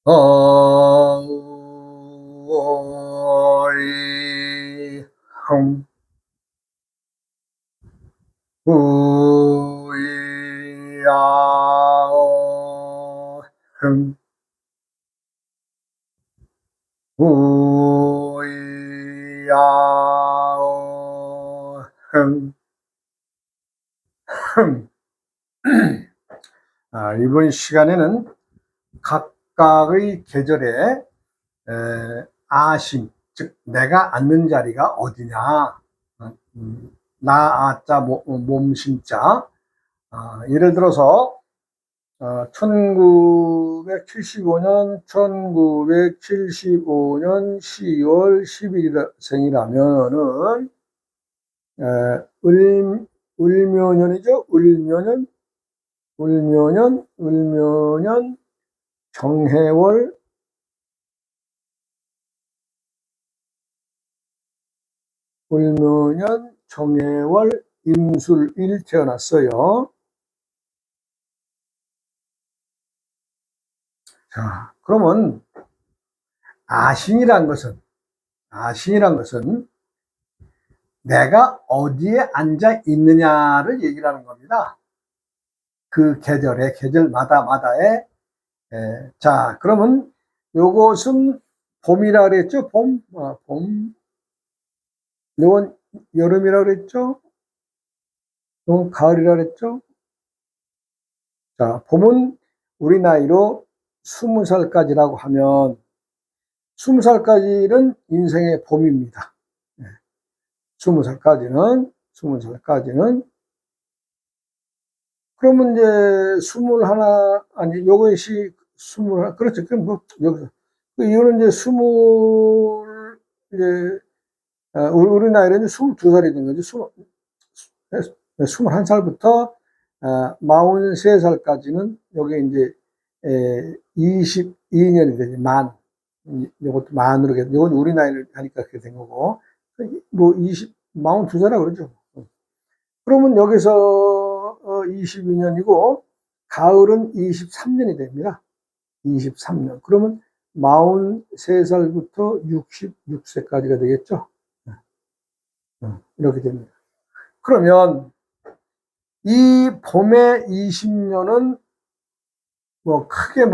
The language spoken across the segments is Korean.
어이 흠 우이야오 흠 우이야오 흠 흠. 이번 시간에는 각각의 계절에 아심, 즉 내가 앉는 자리가 어디냐, 나아자 몸심자. 예를 들어서 1975년 10월 11일 생이라면은 을묘년이죠. 을묘년 정해월 임술일 태어났어요. 자, 그러면 아신이란 것은 내가 어디에 앉아 있느냐를 얘기를 하는 겁니다. 그 계절마다의. 자, 그러면 요것은 봄이라 그랬죠? 봄. 요건 여름이라 그랬죠? 요건 가을이라 그랬죠? 자, 봄은 우리 나이로 20살까지라고 하면 20살까지는 인생의 봄입니다. 20살까지는 그러면 이제 21, 아니 요것이 21, 그렇죠. 그럼 뭐 여기서 그 이유는 이제 이제 우리 나이는 이제 22살이 된 거죠. 21살부터 43살까지는 요게 이제 22년이 되지. 요것도 만으로, 요건 우리 나이를 하니까 그렇게 된 거고, 뭐 42살이라고 그러죠. 그러면 여기서 22년이고 가을은 23년이 됩니다. 23년. 그러면 43살부터 66세까지가 되겠죠. 이렇게 됩니다. 그러면 이 봄의 20년은 뭐 크게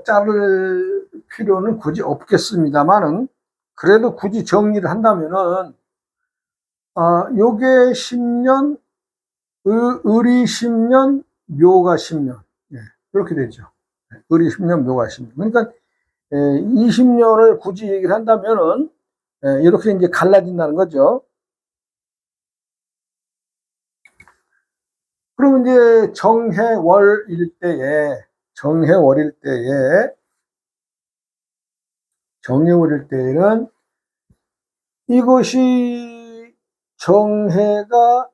자를 필요는 굳이 없겠습니다만은, 그래도 굳이 정리를 한다면은 요게 10년, 을이 10년, 묘가 10년. 이렇게 되죠. 을이 10년, 묘가 10년. 그러니까 20년을 굳이 얘기를 한다면은 이렇게 이제 갈라진다는 거죠. 그러면 이제 정해월일 때에는 이것이 정해가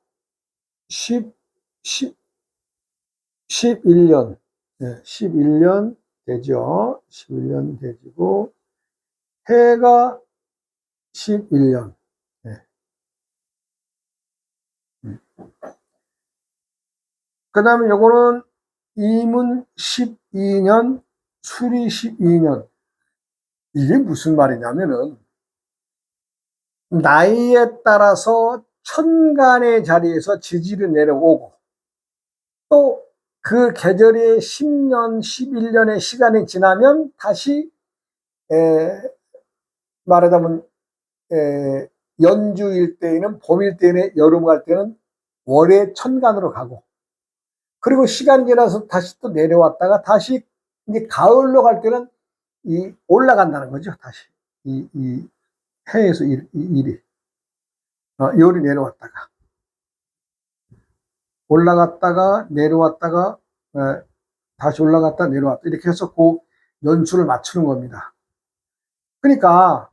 11년, 11년 되죠. 11년 되지고, 해가 11년. 그 다음에 요거는 임은 12년, 술이 12년. 이게 무슨 말이냐면은, 나이에 따라서 천간의 자리에서 지지를 내려오고, 또 그 계절이 10년, 11년의 시간이 지나면 다시 말하자면 연주일 때에는, 봄일 때는, 여름 갈 때는 월의 천간으로 가고, 그리고 시간이 지나서 다시 또 내려왔다가 다시 이제 가을로 갈 때는 올라간다는 거죠. 다시 이 해에서 일이 열이 내려왔다가 올라갔다가 내려왔다가 다시 올라갔다 내려왔다, 이렇게 해서 그 연수를 맞추는 겁니다. 그러니까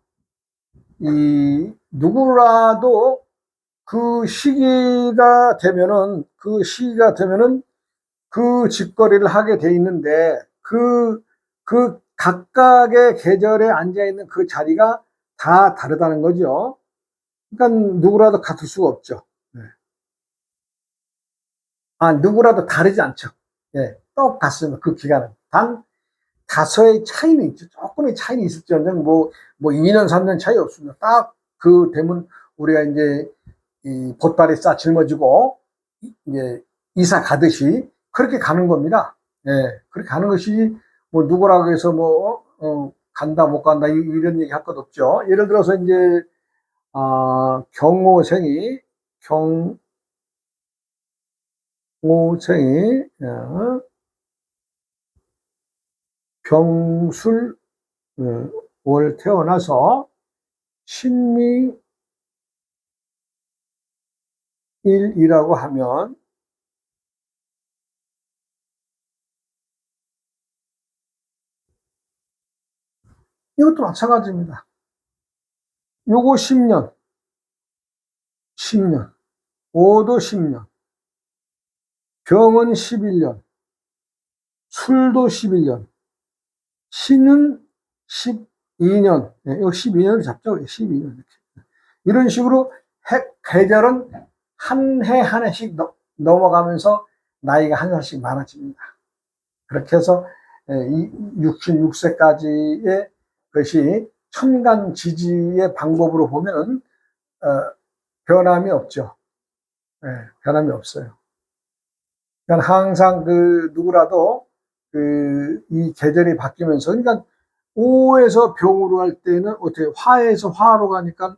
누구라도 그 시기가 되면은 그 직거리를 하게 돼 있는데, 그 각각의 계절에 앉아 있는 그 자리가 다 다르다는 거죠. 그러니까 누구라도 같을 수가 없죠. 누구라도 다르지 않죠. 똑같습니다. 그 기간은. 단 다소의 차이는 있죠. 조금의 차이는 있을지언정 뭐 2년 3년 차이 없습니다. 딱 그 되면 우리가 이제 이 보따리 싸 짊어지고 이제 이사 가듯이 그렇게 가는 겁니다. 예, 그렇게 가는 것이 뭐 누구라고 해서 뭐 간다 못 간다 이런 얘기 할 것 없죠. 예를 들어서 이제 경호생이 병술 월 태어나서 신미일이라고 하면 이것도 마찬가지입니다. 요거 10년, 5도 10년, 병은 11년, 술도 11년, 신은 12년, 이거 12년을 잡죠. 12년. 이렇게. 이런 식으로 계절은 한 해 한 해씩 넘어가면서 나이가 한 살씩 많아집니다. 그렇게 해서 66세까지의 것이 천간지지의 방법으로 보면은 변함이 없죠. 네, 변함이 없어요. 그러니까 항상 누구라도 이 계절이 바뀌면서, 그러니까 오에서 병으로 갈 때는 어떻게 화에서 화로 가니까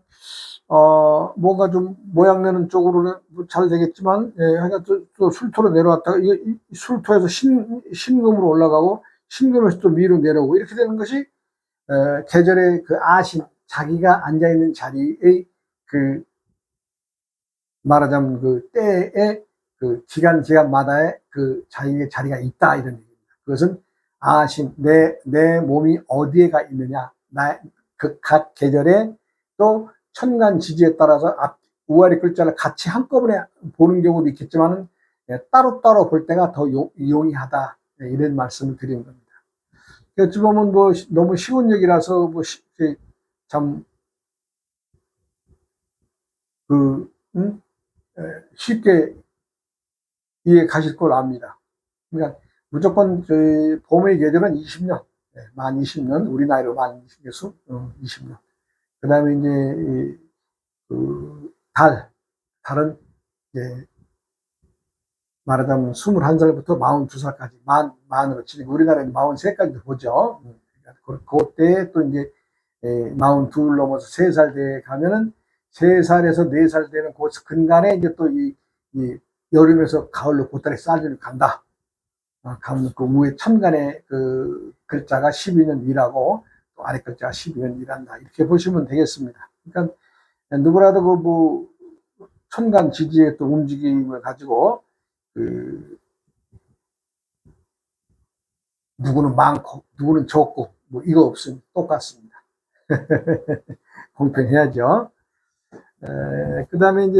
뭔가 좀 모양내는 쪽으로는 잘 되겠지만, 하여간 또 술토로 내려왔다가 이게 술토에서 신금으로 올라가고 신금에서 또 미로 내려오고 이렇게 되는 것이 계절의 그 아신, 자기가 앉아 있는 자리의 말하자면 때에 기간마다의 자기의 자리가 있다 이런 얘기입니다. 그것은 아신, 내 몸이 어디에 가 있느냐, 각 계절에 또 천간 지지에 따라서 우아리 글자를 같이 한꺼번에 보는 경우도 있겠지만 따로따로 볼 때가 더 용이하다 이런 말씀을 드리는 겁니다. 어찌 보면 뭐 너무 쉬운 얘기라서 참 쉽게 이해 가실 걸 압니다. 그러니까 무조건 저희 봄의 계절은 20년, 만 20년, 우리 나이로 만 20년. 그 다음에 이제 달은 이제 말하자면 21살부터 42살까지 만으로 치니까 우리나라는 43까지도 보죠. 그때 또 이제 42 넘어서 3살 돼 가면은 3살에서 4살 되는 그 근간에 이제 또 이 여름에서 가을로 보따리 싸주는 간다. 가면 그 위에 천간에 글자가 12년 일하고 또 아래 글자가 12년 일한다. 이렇게 보시면 되겠습니다. 그러니까 누구라도 뭐 천간 지지의 또 움직임을 가지고 누구는 많고 누구는 적고 뭐 이거 없으면 똑같습니다. 공평해야죠. 그 다음에 이제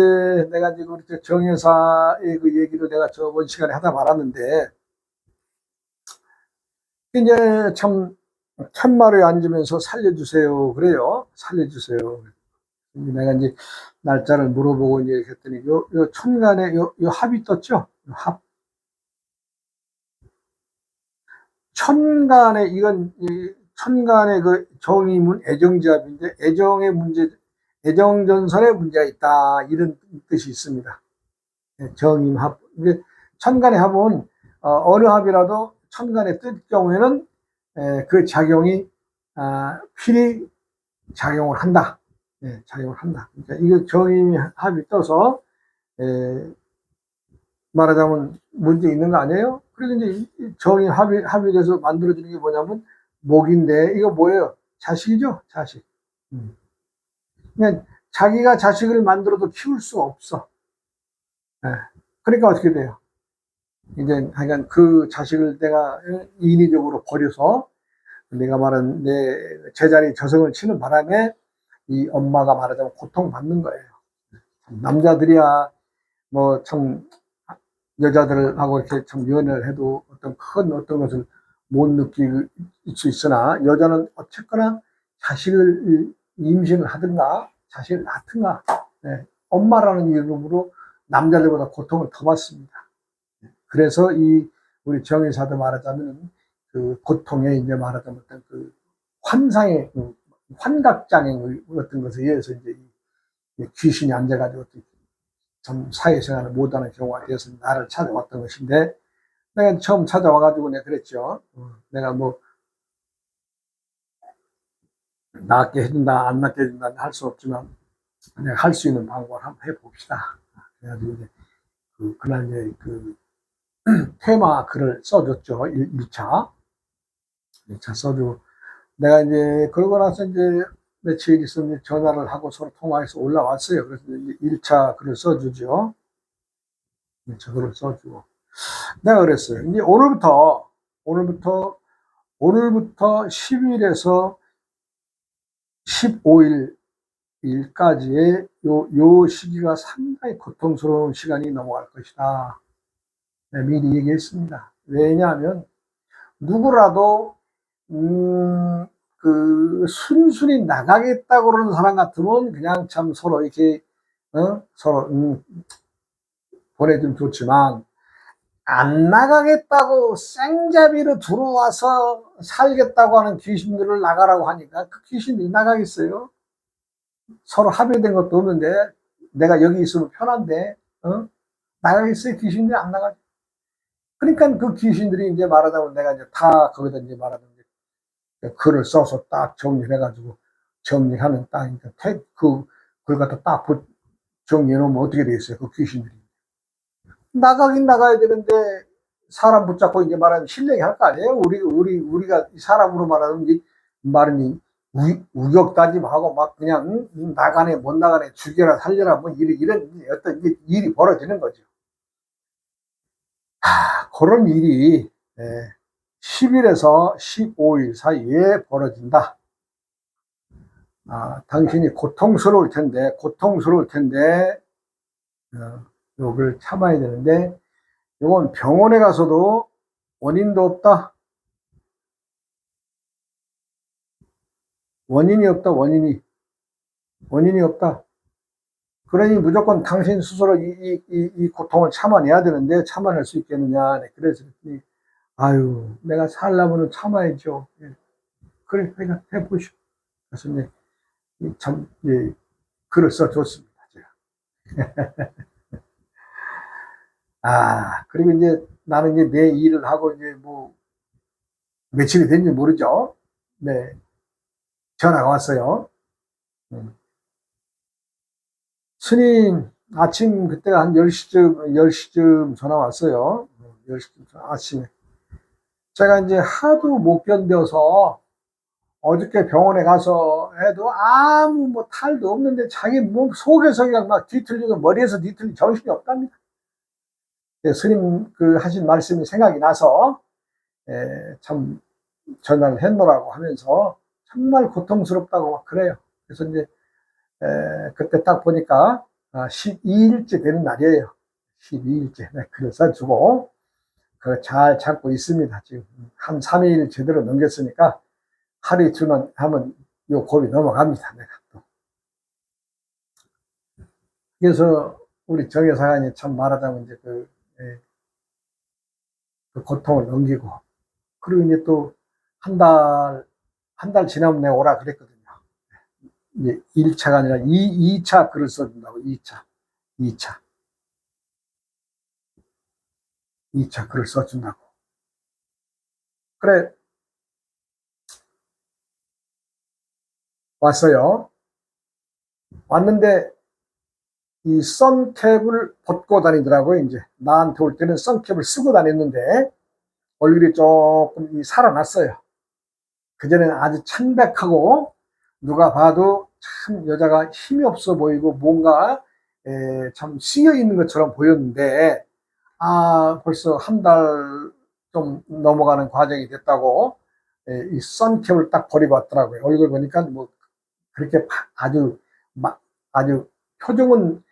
내가 지금 우리 정여사의 그 얘기를 내가 저번 시간에 하다 말았는데, 이제 참 툇마루에 앉으면서 살려주세요 그래요. 살려주세요. 내가 이제 날짜를 물어보고 이제 했더니 요 천간에 요 합이 떴죠. 합. 천간에 이건 천간의 그 정의문 애정지합인데 애정전선에 문제가 있다 이런 뜻이 있습니다. 정임합. 천간의 합은 어느 합이라도 천간에 뜰 경우에는 그 작용이 필히 작용을 한다. 작용을 한다. 그러니까 이거 정임합이 떠서 말하자면 문제 있는 거 아니에요? 그래서 이제 정이 합이 돼서 만들어지는 게 뭐냐면 목인데 이거 뭐예요? 자식이죠? 자식. 그냥 자기가 자식을 만들어도 키울 수가 없어. 그러니까 어떻게 돼요? 이제 하여간 그 자식을 내가 인위적으로 버려서 내가 말한 내 제자리 저승을 치는 바람에 이 엄마가 말하자면 고통받는 거예요. 남자들이야 뭐 참 여자들하고 이렇게 참 연애를 해도 어떤 것을 못 느낄 수 있으나 여자는 어쨌거나 자식을 임신을 하든가 자식을 낳든가 엄마라는 이름으로 남자들보다 고통을 더 받습니다. 그래서 우리 정의사도 말하자면 그 고통에 이제 말하자면 어떤 그 환상의 그 환각장애 어떤 것에 의해서 이제 귀신이 앉아가지고 참 사회생활을 못하는 경우가 되어서 나를 찾아왔던 것인데, 내가 처음 찾아와가지고 내가 그랬죠. 내가 뭐 낫게 해준다 안 낫게 해준다 할 수 없지만 내가 할 수 있는 방법을 한번 해봅시다. 그래가지고 이제 그날 이제 그 테마 글을 써줬죠. 1차 써주고, 내가 이제 그러고 나서 이제 며칠 있으면 전화를 하고 서로 통화해서 올라왔어요. 그래서 이제 1차 글을 써주죠. 1차 글을 써주고, 내가 그랬어요. 이제 오늘부터 10일에서 15일 일까지의 요 시기가 상당히 고통스러운 시간이 넘어갈 것이다. 네, 미리 얘기했습니다. 왜냐하면 누구라도 그 순순히 나가겠다고 그러는 사람 같으면 그냥 참 서로 이렇게 서로 보내주면 좋지만, 안 나가겠다고 생잡이로 들어와서 살겠다고 하는 귀신들을 나가라고 하니까 그 귀신들이 나가겠어요? 서로 합의된 것도 없는데 내가 여기 있으면 편한데 나가겠어요? 귀신들이 안 나가죠. 그러니까 그 귀신들이 이제 말하자면 내가 이제 다 거기다 이제 말하자면 글을 써서 딱 정리해가지고 정리하는 딱이니까 글 갖다 딱 정리해 놓으면 어떻게 되겠어요? 그 귀신들이 나가긴 나가야 되는데 사람 붙잡고 이제 말하면 실력이 할 거 아니에요? 우리가 사람으로 말하면 말은 우격다짐하고 막 그냥 나가네 못 나가네 죽여라 살려라 뭐 이런 어떤 일이 벌어지는 거죠. 그런 일이 10일에서 15일 사이에 벌어진다. 당신이 고통스러울 텐데 욕을 참아야 되는데, 이건 병원에 가서도 원인도 없다. 원인이 없다. 그러니 무조건 당신 스스로 이 고통을 참아내야 되는데 참아낼 수 있겠느냐. 그래서 아유, 내가 살려면 참아야죠. 그래, 그냥 해보시오. 그래서 이제 참 글을 써줬습니다. 제가. 그리고 이제 나는 이제 내 일을 하고 이제 뭐 며칠이 됐는지 모르죠. 네, 전화가 왔어요. 스님, 아침 그때가 한 10시쯤 전화 왔어요. 10시쯤 아침에. 제가 이제 하도 못 견뎌서 어저께 병원에 가서 해도 아무 뭐 탈도 없는데 자기 몸 속에서 그냥 막 뒤틀리고 머리에서 뒤틀리고 정신이 없답니다. 스님 그 하신 말씀이 생각이 나서 참 전화를 했노라고 하면서 정말 고통스럽다고 막 그래요. 그래서 이제 그때 딱 보니까 12일째 되는 날이에요. 12일째. 네, 글을 써주고 그걸 잘 잡고 있습니다. 지금 한 3일 제대로 넘겼으니까 하루 이틀만 하면 요 고비 넘어갑니다. 내가 또. 그래서 우리 정여사관이 참 말하자면 이제 그 고통을 넘기고, 그리고 이제 또 한 달 지나면 내가 오라 그랬거든요. 이제 1차가 아니라 2차 글을 써준다고. 2차 글을 써준다고. 그래, 왔어요. 왔는데 이 선캡을 벗고 다니더라고요. 이제 나한테 올 때는 선캡을 쓰고 다녔는데 얼굴이 조금 살아났어요. 그전에는 아주 창백하고 누가 봐도 참 여자가 힘이 없어 보이고 뭔가 참 씌여 있는 것처럼 보였는데, 벌써 한 달 좀 넘어가는 과정이 됐다고 이 선캡을 딱 버리고 왔더라고요. 얼굴 보니까 뭐 그렇게 아주 표정은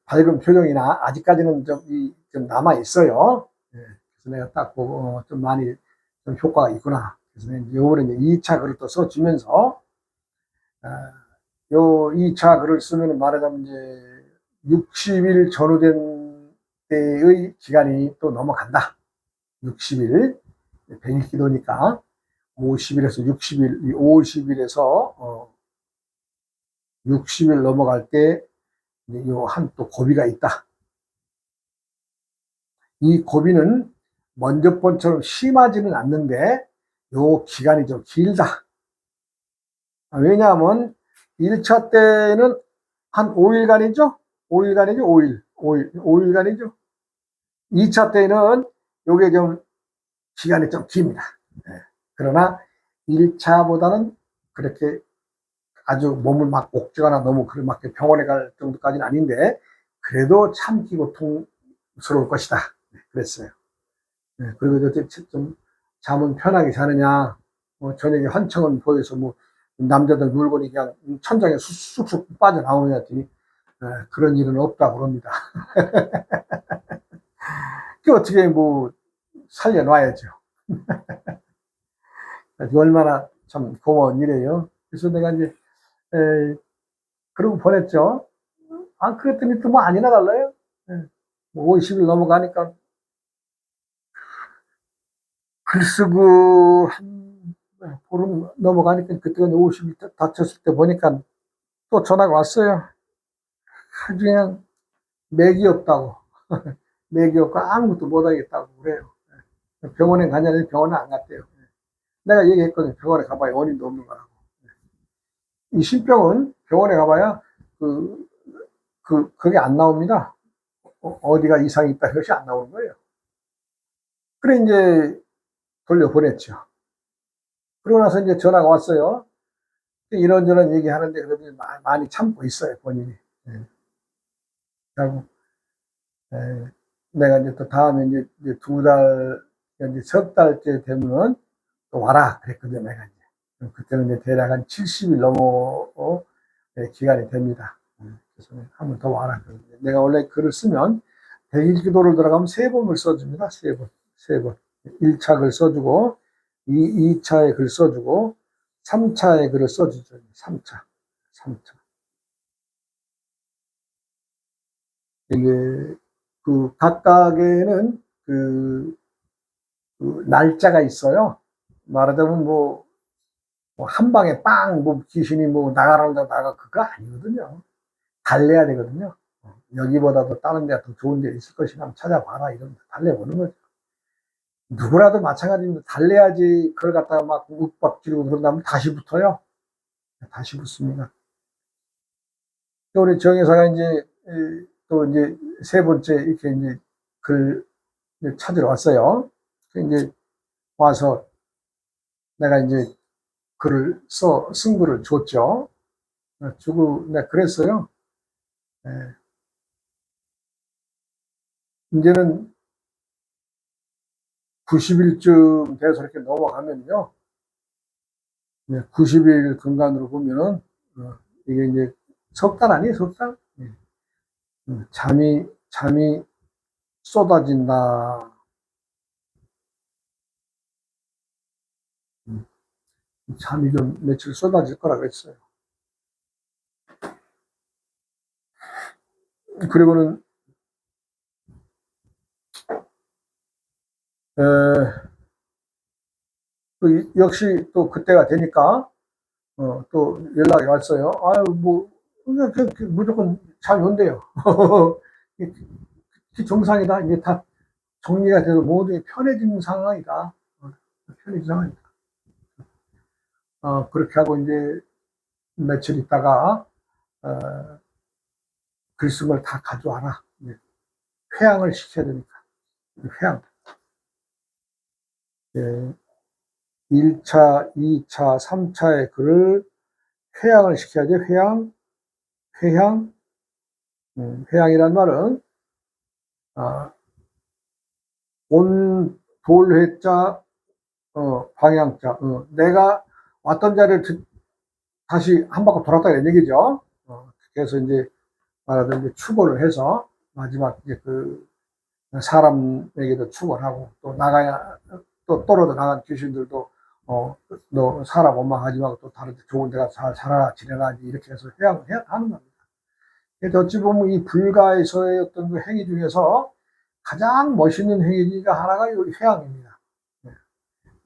밝은 표정이나 아직까지는 좀 남아 있어요. 그래서 내가 딱 보고 좀 많이 좀 효과가 있구나. 그래서 요번에 이제 2차 글을 또 써주면서 요 2차 글을 쓰면 말하자면 이제 60일 전후된 때의 기간이 또 넘어간다. 60일 100일 기도니까 50일에서 60일, 이 50일에서 60일 넘어갈 때 요 한 또 고비가 있다. 이 고비는 먼저 번처럼 심하지는 않는데 요 기간이 좀 길다. 왜냐하면 1차 때는 한 5일간이죠? 5일간이죠? 5일간이죠? 2차 때는 요게 좀 기간이 좀 깁니다. 그러나 1차보다는 그렇게 아주 몸을 막 옥죄거나 너무 막 병원에 갈 정도까지는 아닌데 그래도 참기 고통스러울 것이다. 그랬어요. 그리고 좀 잠은 편하게 자느냐, 저녁에 환청은 보여서 뭐 남자들 물건이 그냥 천장에 쑥쑥 빠져나오느냐 했더니 그런 일은 없다고 그럽니다. 그 어떻게 뭐 살려놔야죠. 얼마나 참 고마운 일이에요. 그래서 내가 이제 그러고 보냈죠. 그랬더니 또 뭐 아니나 달라요. 뭐 50일 넘어가니까 글 쓰고 한 보름 넘어가니까 그때가 50일 다쳤을 때 보니까 또 전화가 왔어요. 아주 그냥 맥이 없다고. 맥이 없고 아무것도 못하겠다고 그래요. 병원에 가냐니 병원에 안 갔대요. 내가 얘기했거든요. 병원에 가봐야 원인도 없는 거라고. 이 신병은 병원에 가봐야 그게 안 나옵니다. 어디가 이상이 있다 그것이 안 나오는 거예요. 그래 이제 돌려보냈죠. 그러고 나서 이제 전화가 왔어요. 이런저런 얘기하는데 그래도 많이 참고 있어요 본인이. 그리고 내가 이제 또 다음에 이제 2달 이제 석 달째 되면은 또 와라 그랬거든요. 내가 이제 그때는 이제 대략 한 70일 넘어 기간이 됩니다. 그래서 한 번 더 와라. 내가 원래 글을 쓰면 100일 기도를 들어가면 3번을 써줍니다. 3번. 3번. 1차 글 써주고, 2차에 글 써주고, 3차에 글을 써주죠. 3차. 3차. 이게, 각각에는 날짜가 있어요. 말하자면 한 방에 빵, 귀신이 나가라고 나가, 그거 아니거든요. 달래야 되거든요. 여기보다도 다른 데가 더 좋은 데 있을 것이나 한번 찾아봐라. 이런 달래보는 거죠. 누구라도 마찬가지입니다. 달래야지 그걸 갖다가 막 윽박 지르고 그런다면 다시 붙어요. 다시 붙습니다. 우리 정여사가 이제 또 이제 3번째 이렇게 이제 글 찾으러 왔어요. 이제 와서 내가 이제 글을 쓴 글을 줬죠. 주고 내가 그랬어요. 이제는 90일쯤 돼서 이렇게 넘어가면요. 90일 근간으로 보면은, 이게 이제 석 달 아니에요, 석 달? 잠이 쏟아진다. 잠이 좀 며칠 쏟아질 거라 그랬어요. 그리고는, 역시 또 그때가 되니까, 또 연락이 왔어요. 아유, 그냥 무조건 잘 온대요. 정상이다. 이제 다 정리가 돼서 모두 편해지는 상황이다. 편해지는 상황이다. 그렇게 하고 이제 며칠 있다가, 글 쓴 걸 다 가져와라. 회양을 시켜야 되니까. 회양. 1차, 2차, 3차의 글을 회양을 시켜야지. 회양. 회양이란 말은, 온 돌회자, 방향자. 내가 왔던 자리를 다시 한 바퀴 돌았다 이런 얘기죠. 그래서 이제 말하자면 이제 추고를 해서 마지막 이제 사람에게도 추고를 하고 또 또 떨어져 나간 귀신들도 너 사람 원망하지 말고 또 다른 데 좋은 데가 잘 살아라 지내라 이렇게 해서 회양을 하는 겁니다. 그래서 어찌 보면 이 불가에서의 어떤 행위 중에서 가장 멋있는 행위가 하나가 이 회양입니다.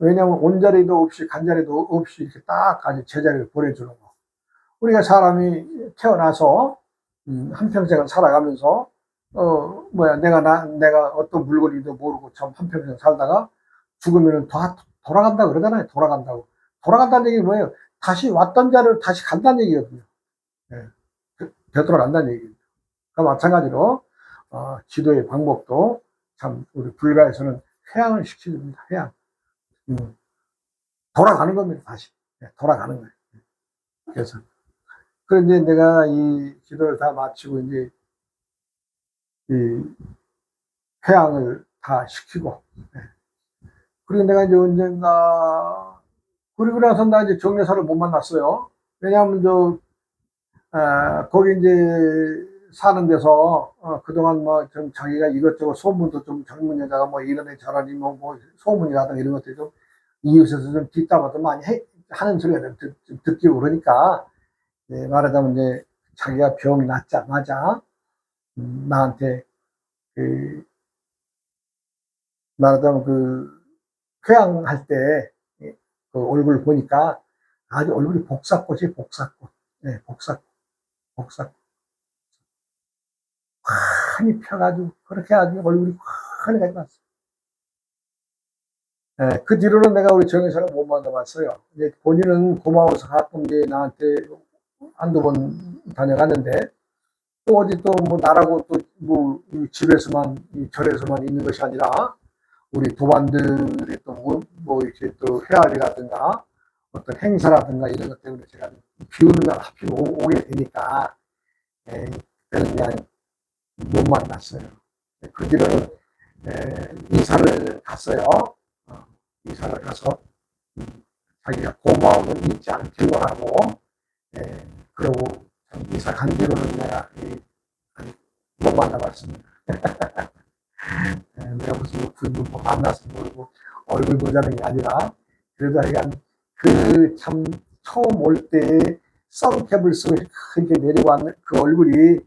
왜냐하면 온자리도 없이 간자리도 없이 이렇게 딱 아주 제자리를 보내주는 거. 우리가 사람이 태어나서 한평생을 살아가면서 내가 어떤 물건인지도 모르고 참 한평생 살다가 죽으면은 다 돌아간다 그러잖아요. 돌아간다는 얘기는 뭐예요? 다시 왔던 자리로 다시 간다는 얘기거든요. 예. 되돌아간다는 얘기입니다. 그러니까 마찬가지로 지도의 방법도 참 우리 불가에서는 회양을 시켜줍니다. 회양. 돌아가는 겁니다. 다시. 예, 돌아가는 거예요. 그래서 그런데 내가 이 기도를 다 마치고 이제 이 회양을 다 시키고, 예. 그리고 내가 이제 언젠가, 그리고 나서 나 이제 정례사를 못 만났어요. 왜냐하면 거기 이제 사는 데서, 그동안 뭐 좀 자기가 이것저것 소문도 좀 젊은 여자가 뭐 이러네 저러니 뭐 소문이라든가 이런 것들이 좀 이웃에서 좀 뒷담화도 많이 하는 소리가 좀 듣기고 그러니까, 예, 말하자면 이제 자기가 병이 낫자마자, 나한테 말하자면 회양할 때, 그 얼굴 보니까 아주 얼굴이 복사꽃이 복사꽃. 네, 복사꽃. 환히 펴가지고, 그렇게 아주 얼굴이 환히 가지고 왔어요. 네, 그 뒤로는 내가 우리 정혜사를 못 만나봤어요. 이제 본인은 고마워서 가끔 이제 나한테 한두 번 다녀갔는데, 또 어디 또 뭐 나라고 또 뭐 집에서만, 절에서만 있는 것이 아니라, 우리 도반들이 또 뭐 이렇게 또 회활이라든가 어떤 행사라든가 이런 것 때문에 제가 비 오는 날 하필 오게 되니까, 그때는 그냥 못 만났어요. 그 뒤로는 이사를 갔어요. 이사를 가서 자기가 고마움을 잊지 않기로 하고, 그러고 이사 간 뒤로는 내가 못 만나봤습니다. 내가 무슨 뭐 만나서 모르고 얼굴 보자는 게 아니라, 그래도 하여간 참 처음 올 때 선캡을 쓰고 이렇게 내려왔는 그 얼굴이,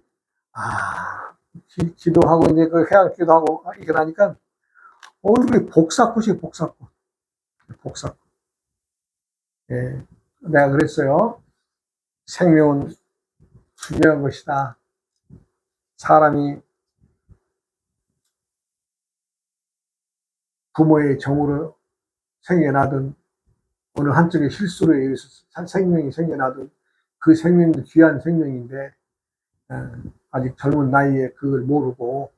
기도하고 이제 그 회양 기도하고 이렇게 나니까 얼굴이 복사꽃이 복사꽃. 예, 내가 그랬어요. 생명은 중요한 것이다. 사람이 부모의 정으로 생겨나든 어느 한쪽의 실수로 의해서 생명이 생겨나든 그 생명도 귀한 생명인데, 아직 젊은 나이에 그걸 모르고,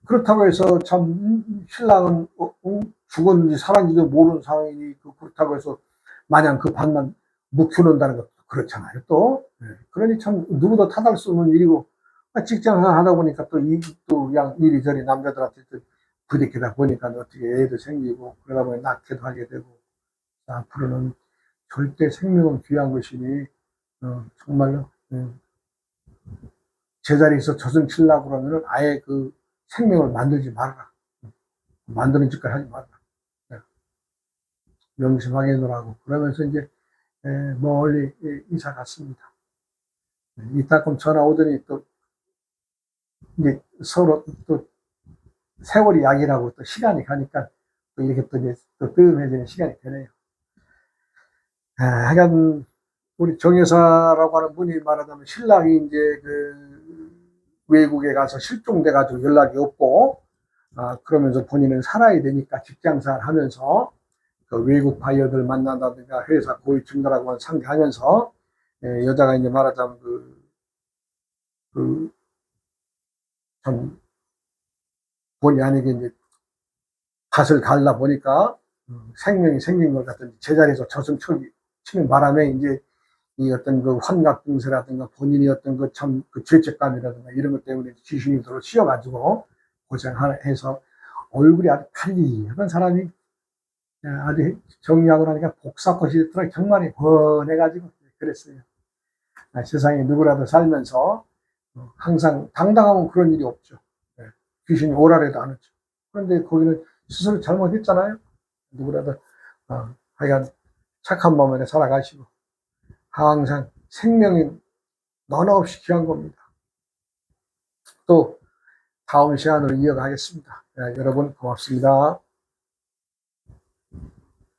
그렇다고 해서 참 신랑은 죽었는지 살았는지도 모르는 상황이니 그렇다고 해서 마냥 그 반만 묵혀놓는다는 것도 그렇잖아요. 또 그러니 참 누구도 탓할 수 없는 일이고, 직장생활 하다 보니까 또 이리저리 남자들한테 또 부딪히다 보니까 어떻게 애도 생기고 그러다 보니 낳기도 하게 되고, 앞으로는 절대 생명은 귀한 것이니 정말로 제자리에서 저승 치려고 그러면 아예 그 생명을 만들지 말아라. 만드는 짓까지 하지 말아라. 명심하게 놓으라고. 그러면서 이제 멀리 이사 갔습니다. 이따금 전화 오더니 또 이제 서로 또 세월이 약이라고 또 시간이 가니까 또 이렇게 또 이제 또 뜸해지는 시간이 되네요. 하여간 우리 정여사라고 하는 분이 말하자면 신랑이 이제 외국에 가서 실종돼가지고 연락이 없고, 그러면서 본인은 살아야 되니까 직장생활 하면서 그 외국 바이어들 만난다든가 회사 고위 증가라고 상대하면서, 여자가 이제 말하자면 참 본의 아니게 이제 밭을 갈라 보니까 생명이 생긴 것 같은 제자리에서 저승 치는 바람에 이제 이 어떤 그 환각 증세라든가 본인이 어떤 그 죄책감이라든가 이런 것 때문에 귀신이 들어 씌어가지고 고생해서 얼굴이 아주 파리하던 사람이 아주 정리하고 나니까 복사꽃이 들어 정말이 번해가지고 그랬어요. 세상에 누구라도 살면서 항상 당당하면 그런 일이 없죠. 귀신이 오라래도 안 오죠. 그런데 거기는 스스로 잘못했잖아요. 누구라도 하여간 착한 마음에 살아가시고, 항상 생명이 너나 없이 귀한 겁니다. 또 다음 시간으로 이어가겠습니다. 여러분 고맙습니다.